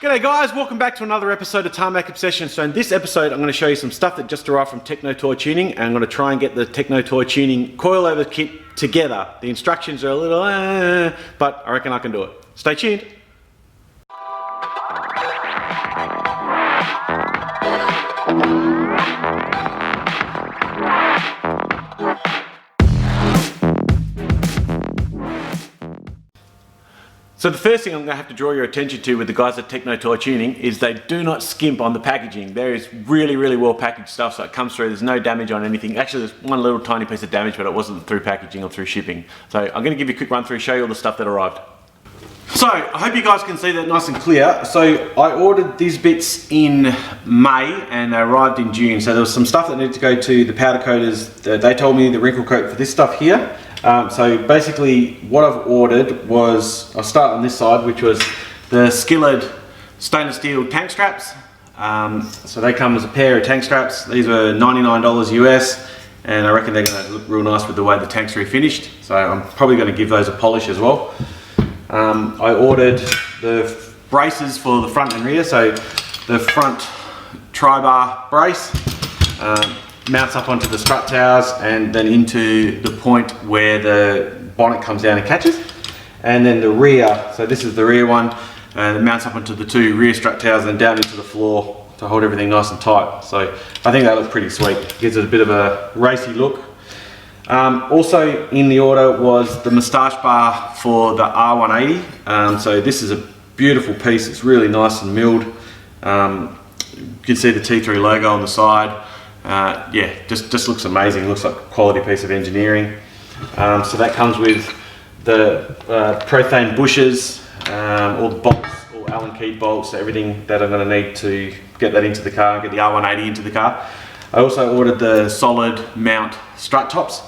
G'day guys, welcome back to another episode of Tarmac Obsession. So in this episode I'm going to show you some stuff that just arrived from Techno Toy Tuning, and I'm going to try and get the Techno Toy Tuning coilover kit together. The instructions are a little but I reckon I can do it. Stay tuned. So the first thing I'm going to have to draw your attention to with the guys at Techno Toy Tuning is they do not skimp on the packaging. There is really well packaged stuff, so it comes through, there's no damage on anything. Actually, there's one little tiny piece of damage, but it wasn't through packaging or through shipping. So I'm going to give you a quick run through, show you all the stuff that arrived. So I hope you guys can see that nice and clear. So I ordered these bits in May and they arrived in June. So there was some stuff that needed to go to the powder coaters. They told me the wrinkle coat for this stuff here. So basically what I've ordered was, I'll start on this side, which was the skillet stainless steel tank straps. So they come as a pair of tank straps. These were $99 US, and I reckon they're going to look real nice with the way the tank's refinished. So I'm probably going to give those a polish as well. I ordered the braces for the front and rear. So the front tri-bar brace mounts up onto the strut towers and then into the point where the bonnet comes down and catches. And then the rear, so this is the rear one, and it mounts up onto the two rear strut towers and down into the floor to hold everything nice and tight. So I think that looks pretty sweet. Gives it a bit of a racy look. Also in the order was the moustache bar for the R180. So this is a beautiful piece. It's really nice and milled. You can see the T3 logo on the side. Yeah, just looks amazing. Looks like a quality piece of engineering. So that comes with the Prothane bushes, all the bolts, all Allen key bolts, everything that I'm going to need to get that into the car, get the R180 into the car. I also ordered the solid mount strut tops.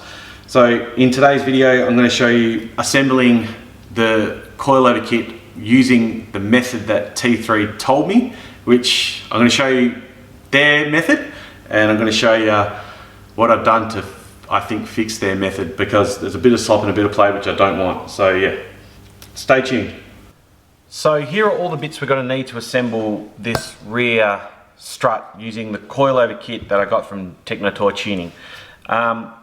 So in today's video I'm going to show you assembling the coilover kit using the method that T3 told me, which I'm going to show you their method, and I'm going to show you what I've done to, I think, fix their method, because there's a bit of slop and a bit of play which I don't want. So yeah, stay tuned. So here are all the bits we're going to need to assemble this rear strut using the coilover kit that I got from Techno Toy Tuning. I'm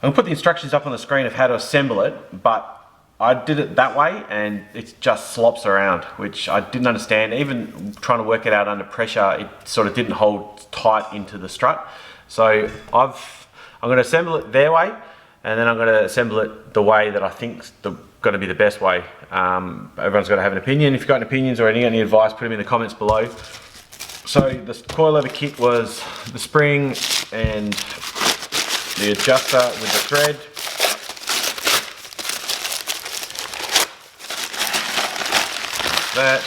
going to put the instructions up on the screen of how to assemble it, but I did it that way and it just slops around, which I didn't understand. Even trying to work it out under pressure, it sort of didn't hold tight into the strut. So I'm going to assemble it their way, and then I'm going to assemble it the way that I think's going to be the best way. Everyone's got to have an opinion. If you've got any opinions or any advice, put them in the comments below. So the coilover kit was the spring and the adjuster with the thread. That.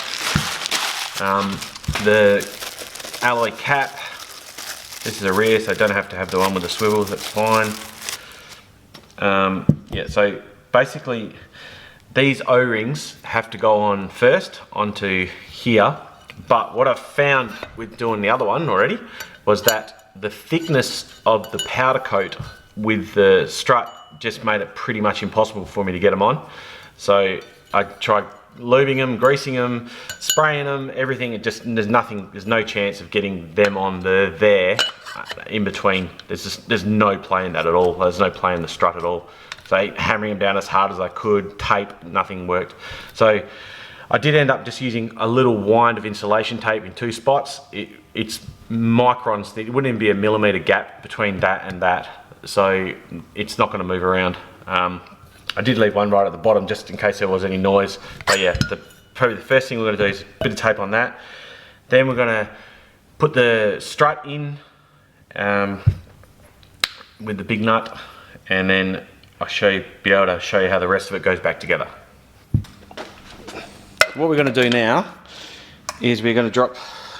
The alloy cap. This is a rear, so I don't have to have the one with the swivels, that's fine. Yeah, so basically these O-rings have to go on first onto here, but what I've found with doing the other one already was that the thickness of the powder coat with the strut just made it pretty much impossible for me to get them on. So I tried lubing them, greasing them, spraying them, everything. It just, there's no chance of getting them on there in between. There's no play in that at all. There's no play in the strut at all. So hammering them down as hard as I could, tape, nothing worked. So I did end up just using a little wind of insulation tape in two spots. It's microns, it wouldn't even be a millimeter gap between that and that. So it's not going to move around. I did leave one right at the bottom just in case there was any noise. But yeah, probably the first thing we're going to do is a bit of tape on that. Then we're going to put the strut in with the big nut, and then I'll be able to show you how the rest of it goes back together. What we're going to do now is we're going to drop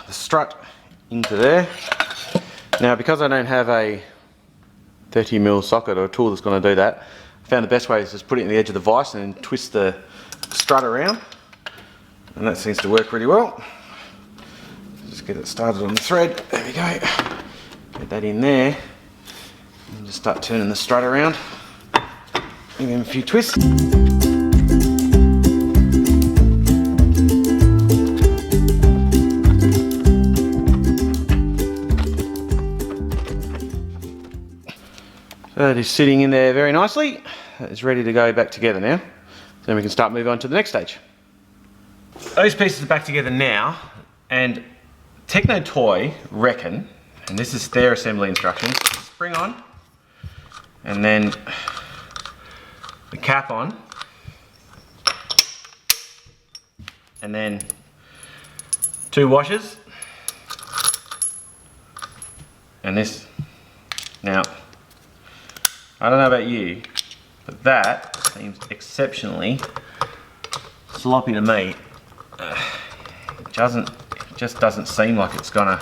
the strut into there. Now, because I don't have a 30mm socket or a tool that's going to do that, I found the best way is just put it in the edge of the vise and then twist the strut around, and that seems to work really well. Just get it started on the thread. There we go. Get that in there and just start turning the strut around. Give him a few twists. So it is sitting in there very nicely. It's ready to go back together now. Then we can start moving on to the next stage. Those pieces are back together now, and Techno Toy reckon, and this is their assembly instructions, spring on, and then the cap on, and then 2 washers, and this. Now, I don't know about you, but that seems exceptionally sloppy to me. It just doesn't seem like it's gonna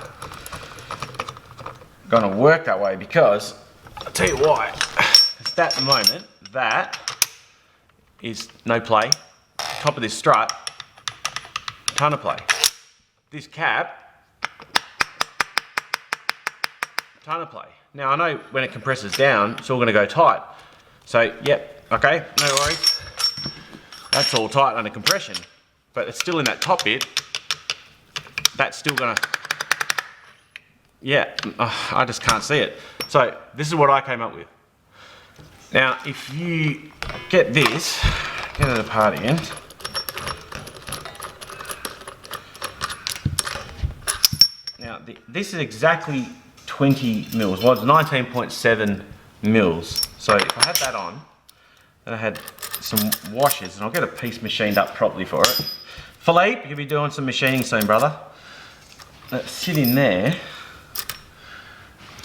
work that way, because I'll tell you why. It's at the moment that is no play. Top of this strut, ton of play. This cap, ton of play. Now I know when it compresses down, it's all gonna go tight. So, yep, okay, no worries. That's all tight under compression, but it's still in that top bit. That's still gonna, yeah, I just can't see it. So this is what I came up with. Now, if you get this, get it apart again. Now, this is exactly 20 mils. Well, it's 19.7 mils. So if I had that on, then I had some washers, and I'll get a piece machined up properly for it. Philippe, you'll be doing some machining soon, brother. Let's sit in there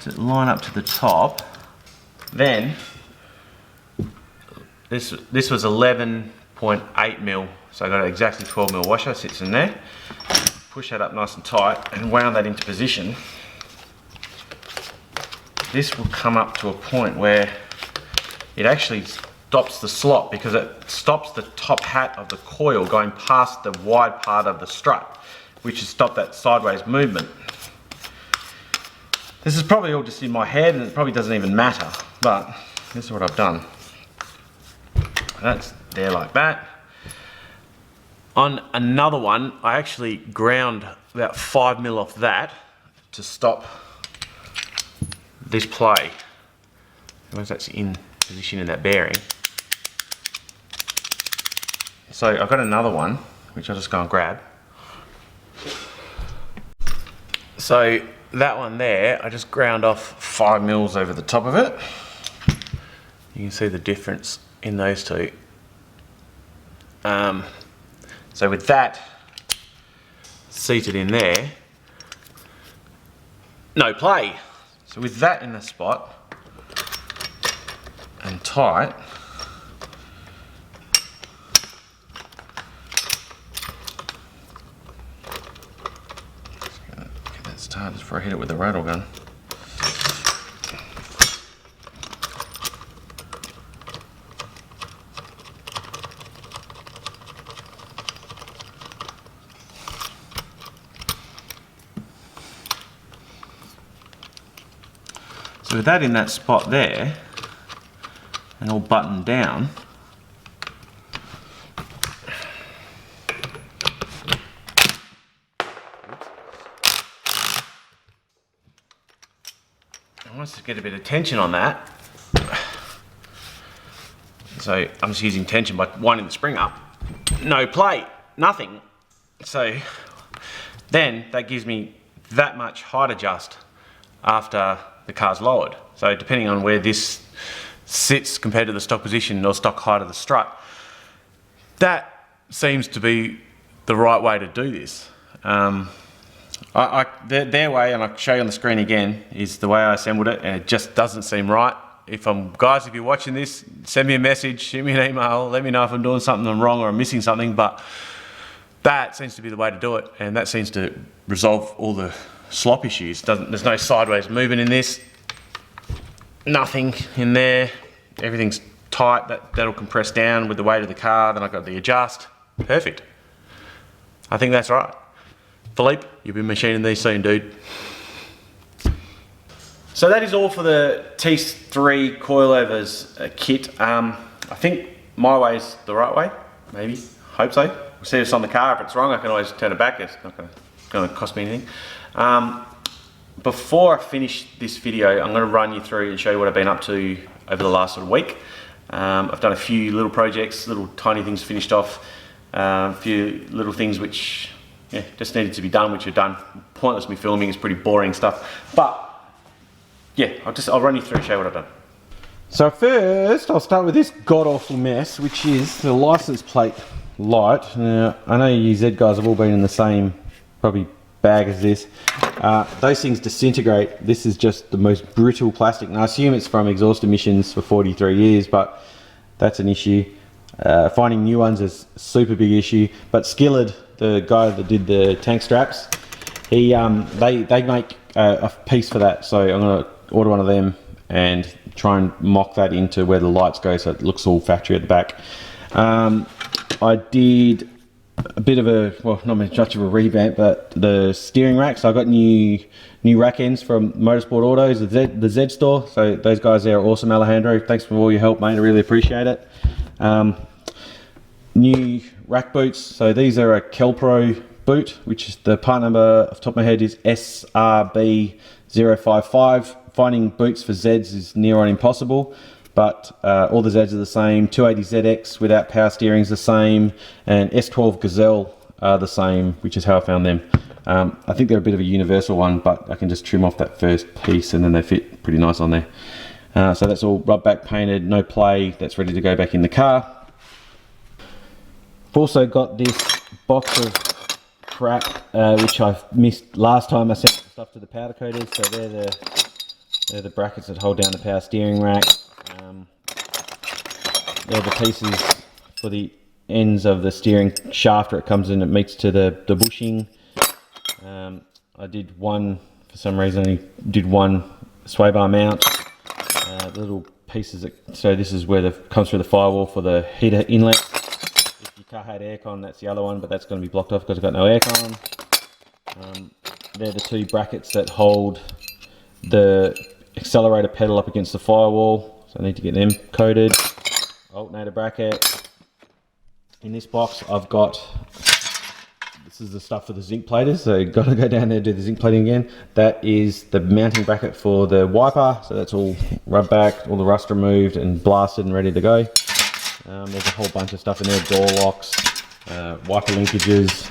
to line up to the top. Then this was 11.8 mil, so I got exactly 12 mil washer, sits in there. Push that up nice and tight and wound that into position. This will come up to a point where it actually stops the slot, because it stops the top hat of the coil going past the wide part of the strut, which has stopped that sideways movement. This is probably all just in my head, and it probably doesn't even matter, but this is what I've done. That's there like that. On another one, I actually ground about 5 mil off that to stop this play. Once that's in position in that bearing. So I've got another one, which I'll just go and grab. So that one there, I just ground off 5 mils over the top of it. You can see the difference in those two. So with that seated in there, no play. So with that in the spot and tight, get that started before I hit it with the rattle gun. So with that in that spot there, and all buttoned down, I want to get a bit of tension on that. So I'm just using tension by winding the spring up. No play, nothing. So then that gives me that much height adjust after the car's lowered. So depending on where this sits compared to the stock position or stock height of the strut, that seems to be the right way to do this. Their way, and I'll show you on the screen again, is the way I assembled it, and it just doesn't seem right. Guys, if you're watching this, send me a message, shoot me an email, let me know if I'm doing something wrong or I'm missing something, but that seems to be the way to do it, and that seems to resolve all the slop issues. There's no sideways movement in this, nothing in there, everything's tight. That'll compress down with the weight of the car. Then I've got the adjust. Perfect. I think that's right. Philippe, you'll be machining these soon, dude. So that is all for the T3 coilovers kit. I think my way's the right way, maybe, hope so. We'll see this on the car. If it's wrong, I can always turn it back. It's not going to cost me anything. before I finish this video, I'm going to run you through and show you what I've been up to over the last sort of week. I've done a few little projects, little tiny things finished off, a few little things which just needed to be done, which are done. Pointless me filming, it's pretty boring stuff. But yeah, I'll run you through and show you what I've done. So first, I'll start with this god-awful mess, which is the license plate light. Now, I know you Z guys have all been in the same probably bag as this. Those things disintegrate. This is just the most brittle plastic, and I assume it's from exhaust emissions for 43 years, but that's an issue. Finding new ones is a super big issue. But Skilled, the guy that did the tank straps, they make a piece for that, so I'm going to order one of them and try and mock that into where the lights go so it looks all factory at the back. I did a bit of a, well, not much of a revamp, but the steering rack. So I got new rack ends from Motorsport Autos, the Z store. So those guys there are awesome, Alejandro. Thanks for all your help, mate. I really appreciate it. New rack boots. So these are a Kelpro boot, which is the part number off the top of my head is SRB055. Finding boots for Zs is near on impossible, but all the Zs are the same. 280ZX without power steering is the same, and S12 Gazelle are the same, which is how I found them. I think they're a bit of a universal one, but I can just trim off that first piece and then they fit pretty nice on there. So that's all rub back painted, no play, that's ready to go back in the car. I've also got this box of crap, which I missed last time I sent stuff to the powder coaters. So they're the brackets that hold down the power steering rack. They're the pieces for the ends of the steering shaft where it comes in, it meets to the bushing. I did one, for some reason, I did one sway bar mount. Little pieces, so this is where comes through the firewall for the heater inlet. If your car had aircon, that's the other one, but that's going to be blocked off because I've got no aircon. They're the two brackets that hold the accelerator pedal up against the firewall, so I need to get them coated. Alternator bracket. In this box I've got, this is the stuff for the zinc platers, so you've got to go down there and do the zinc plating again. That is the mounting bracket for the wiper, so that's all rubbed back, all the rust removed and blasted and ready to go. There's a whole bunch of stuff in there, door locks, wiper linkages,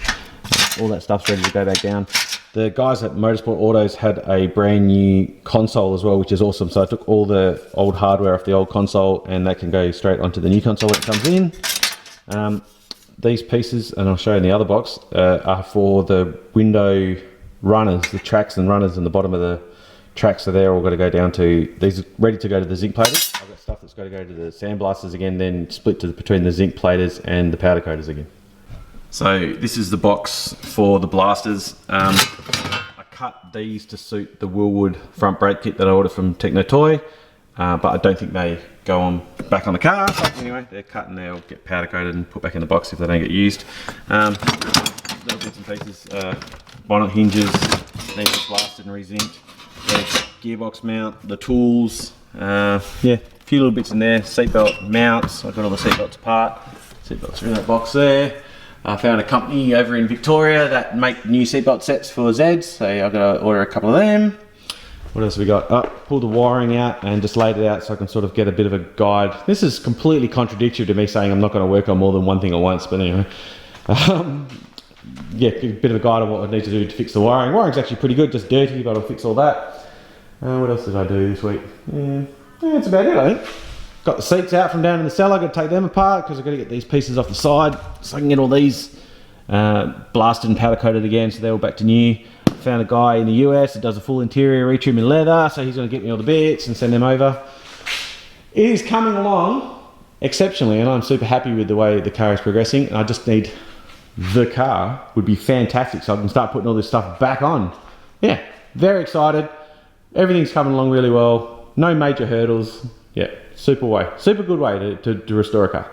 all that stuff's ready to go back down. The guys at Motorsport Autos had a brand new console as well, which is awesome. So I took all the old hardware off the old console and that can go straight onto the new console when it comes in. These pieces, and I'll show you in the other box, are for the window runners, the tracks and runners in the bottom of the tracks. So they're all got to go down to, these are ready to go to the zinc platers. I've got stuff that's got to go to the sandblasters again, then split between the zinc platers and the powder coaters again. So this is the box for the blasters. I cut these to suit the Willwood front brake kit that I ordered from Techno Toy, but I don't think they go on back on the car. But anyway, they're cut and they'll get powder coated and put back in the box if they don't get used. Little bits and pieces, bonnet hinges, need to be blasted and re-zinced. There's gearbox mount, the tools, yeah, a few little bits in there. Seatbelt mounts, I've got all the seatbelts apart. Seatbelts are in that box there. I found a company over in Victoria that make new seatbelt sets for Zeds, so I've got to order a couple of them. What else have we got? Pulled the wiring out and just laid it out so I can sort of get a bit of a guide. This is completely contradictory to me saying I'm not going to work on more than one thing at once, but anyway. Yeah, a bit of a guide on what I need to do to fix the wiring. Wiring's actually pretty good, just dirty, but I'll fix all that. What else did I do this week? Yeah, that's about it, I think. Got the seats out from down in the cellar, got to take them apart because I've got to get these pieces off the side so I can get all these blasted and powder coated again, so they're all back to new. Found a guy in the US that does a full interior retrim in leather, so he's going to get me all the bits and send them over. It is coming along exceptionally, and I'm super happy with the way the car is progressing, and I just need the car would be fantastic so I can start putting all this stuff back on. Yeah, very excited. Everything's coming along really well. No major hurdles. Yeah, super good way to restore a car.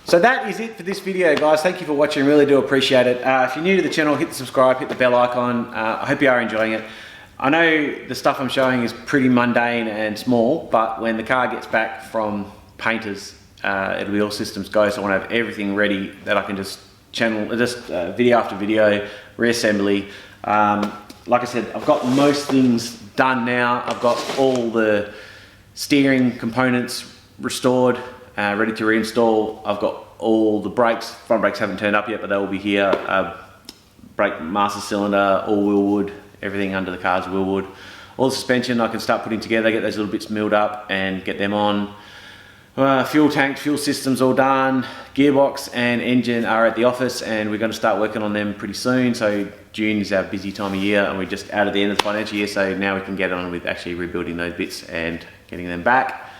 So that is it for this video, guys. Thank you for watching, really do appreciate it. If you're new to the channel, hit the subscribe, hit the bell icon. I hope you are enjoying it. I know the stuff I'm showing is pretty mundane and small, but when the car gets back from painters, it'll be all systems go, so I want to have everything ready that I can just video after video, reassembly. like I said, I've got most things done now. I've got all the steering components restored, ready to reinstall. I've got all the brakes. Front brakes haven't turned up yet, but they will be here. Brake master cylinder, all wheel wood, everything under the car's wheel wood. All the suspension I can start putting together, get those little bits milled up and get them on. Fuel tank, fuel systems all done. Gearbox and engine are at the office, and we're going to start working on them pretty soon. So June is our busy time of year, and we're just out at the end of the financial year, so now we can get on with actually rebuilding those bits and getting them back.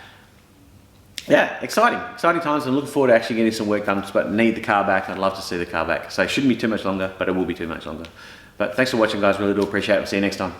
Yeah, exciting times. I'm looking forward to actually getting some work done, but need the car back. I'd love to see the car back. So it shouldn't be too much longer, but it will be too much longer. But thanks for watching, guys. Really do appreciate it. See you next time.